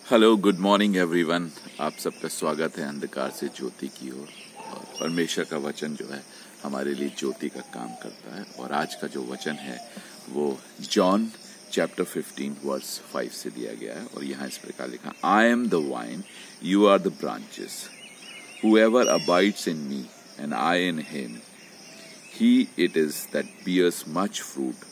Hello, good morning everyone. आप सबका स्वागत है अंधकार से ज्योति की ओर। और परमेश्वर का वचन जो है हमारे लिए ज्योति का काम करता है। और आज का जो वचन है वो जॉन चैप्टर 15 वर्स 5 से दिया गया है। और यहाँ इस प्रकार लिखा, I am the vine, you are the branches, whoever abides in me and I in him, he it is that bears much fruit,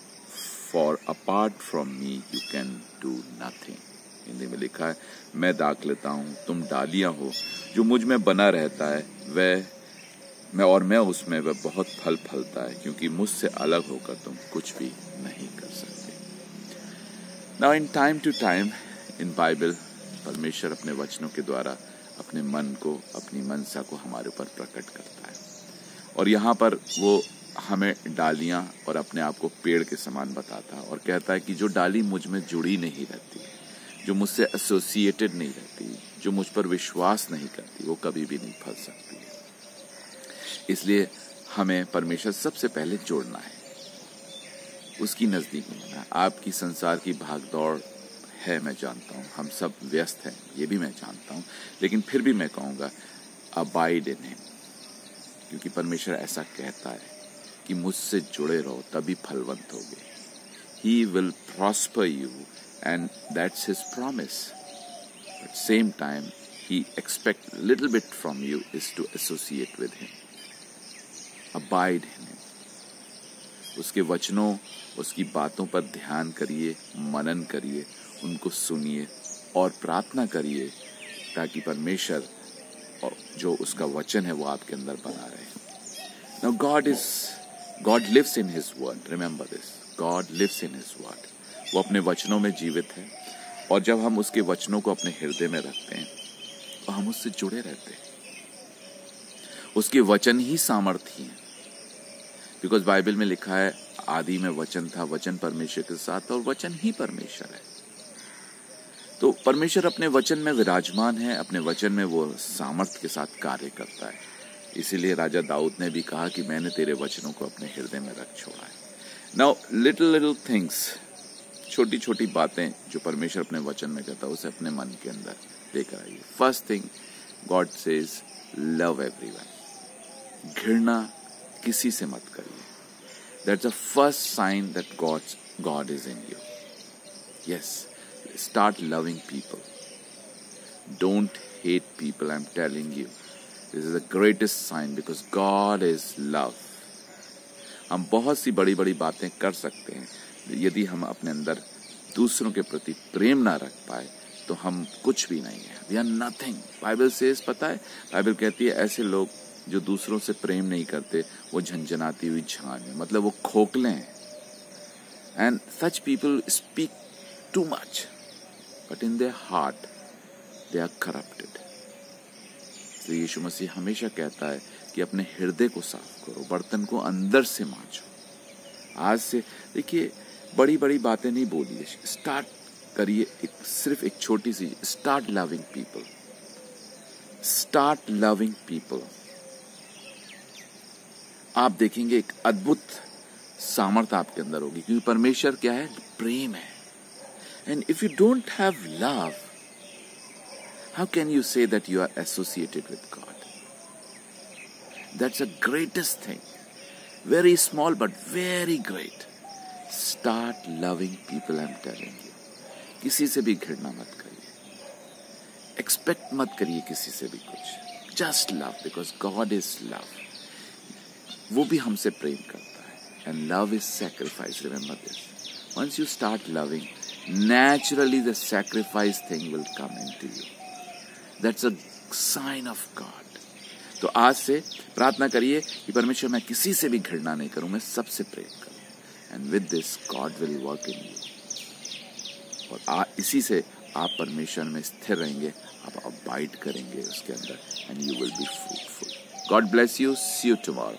for apart from me you can do nothing. Hindi में लिखा है, मैं दाख लेता हूँ, तुम डालियां हो, जो मुझ में बना रहता है मैं उसमें वह बहुत फल फलता है, क्योंकि मुझसे अलग होकर तुम कुछ भी नहीं कर सकते। Now in time to time in Bible परमेश्वर अपने वचनों के द्वारा अपने मन को, अपनी मनसा को हमारे ऊपर प्रकट करता है। और यहाँ पर वो हमें डालियां और अपने आप को पेड़ के समान बताता है और कहता है कि जो डाली मुझ में जुड़ी नहीं रहती, जो मुझसे एसोसिएटेड नहीं रहती, जो मुझ पर विश्वास नहीं करती, वो कभी भी नहीं फल सकती है। इसलिए हमें परमेश्वर सबसे पहले जोड़ना है, उसकी नजदीक में होना है। आपकी संसार की भागदौड़ है, मैं जानता हूँ, हम सब व्यस्त हैं, ये भी मैं जानता हूँ, लेकिन फिर भी मैं कहूँगा अबाइड इन हिम, क्योंकि परमेश्वर ऐसा कहता है कि मुझसे जुड़े रहो तभी फलवंत होगे। He will prosper you and that's his promise. But same time he expect little bit from you is to associate with him. Abide in him. उसके वचनों, उसकी बातों पर ध्यान करिए, मनन करिए, उनको सुनिए और प्रार्थना करिए ताकि परमेश्वर और जो उसका वचन है वो आपके अंदर बना रहे। Now God lives in his word. Remember this. God lives in his word. वो अपने वचनों में जीवित है और जब हम उसके वचनों को अपने हृदय में रखते हैं तो हम उससे जुड़े रहते हैं। उसके वचन ही सामर्थी हैं, बिकॉज बाइबल में लिखा है आदि में वचन था, वचन परमेश्वर के साथ और वचन ही परमेश्वर है। तो परमेश्वर अपने वचन में विराजमान है, अपने वचन में वो सामर्थ के साथ कार्य करता है। इसीलिए राजा दाऊद ने भी कहा कि मैंने तेरे वचनों को अपने हृदय में रख छोड़ा है। नाउ लिटिल थिंग्स, छोटी छोटी बातें जो परमेश्वर अपने वचन में कहता है उसे अपने मन के अंदर लेकर आइए। First thing, God says love everyone. घृणा किसी से मत करिए। That's the first sign that God is in you. Yes, start loving people, don't hate people. I am telling you, this is the greatest sign, because God is love. हम बहुत सी बड़ी बड़ी बातें कर सकते हैं, यदि हम अपने अंदर दूसरों के प्रति प्रेम ना रख पाए तो हम कुछ भी नहीं है। We are nothing. Bible says, पता है, बाइबल कहती है ऐसे लोग जो दूसरों से प्रेम नहीं करते वो झंझनाती हुई झांझ है, मतलब वो खोखले हैं। And such people speak too much but in their heart they are corrupted. तो यीशु मसीह हमेशा कहता है कि अपने हृदय को साफ करो, बर्तन को अंदर से मांजो। आज से देखिए, बड़ी बड़ी बातें नहीं बोलिए, स्टार्ट करिए सिर्फ एक छोटी सी, start loving people, start loving people. आप देखेंगे एक अद्भुत सामर्थ्य आपके अंदर होगी, क्योंकि परमेश्वर क्या है? प्रेम है। And if you don't have love, how can you say that you are associated with God? That's a greatest thing, very small but very great. Start loving people, I'm telling you. किसी से भी घृणा मत करिए, expect मत करिए किसी से भी कुछ। Just love, because God is love. वो भी हमसे प्रेम करता है। And love is sacrifice. Remember this. Once you start loving, naturally the sacrifice thing will come into you. That's a sign of God. तो आज से प्रार्थना करिए कि परमेश्वर मैं किसी से भी घृणा नहीं करूं, मैं सबसे प्रेम करूं। And with this God will work in you. और इसी से आप परमेश्वर में स्थिर रहेंगे, आप अबाइड करेंगे उसके अंदर, and you will be fruitful. God bless you. See you tomorrow.